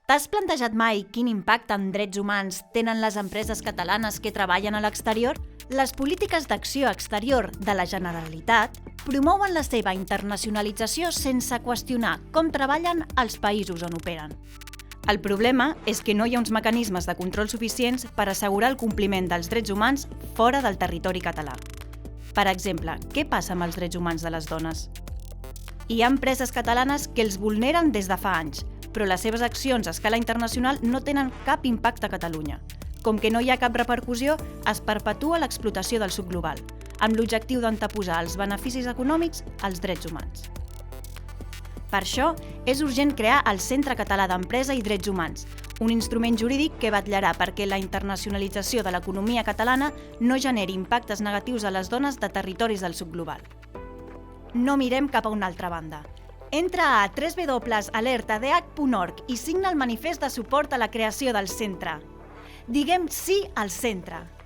T'has plantejat mai quin impacte en drets humans tenen les empreses catalanes que treballen a l'exterior? Les polítiques d'acció exterior de la Generalitat promouen la seva internacionalització sense qüestionar com treballen els països on operen. El problema és que no hi ha uns mecanismes de control suficients per assegurar el compliment dels drets humans fora del territori català. Per exemple, què passa amb els drets humans de les dones? Hi ha empreses catalanes que els vulneren des de fa anys, però les seves accions a escala internacional no tenen cap impacte a Catalunya. Com que no hi ha cap repercussió, es perpetua l'explotació del sud global, amb l'objectiu d'anteposar els beneficis econòmics als drets humans. Per això, és urgent crear el Centre Català d'Empresa i Drets Humans, un instrument jurídic que vetllarà perquè la internacionalització de l'economia catalana no generi impactes negatius a les dones de territoris del sud global. No mirem cap a una altra banda. Entra a www.alertadh.org i signa el manifest de suport a la creació del centre. Diguem sí al centre!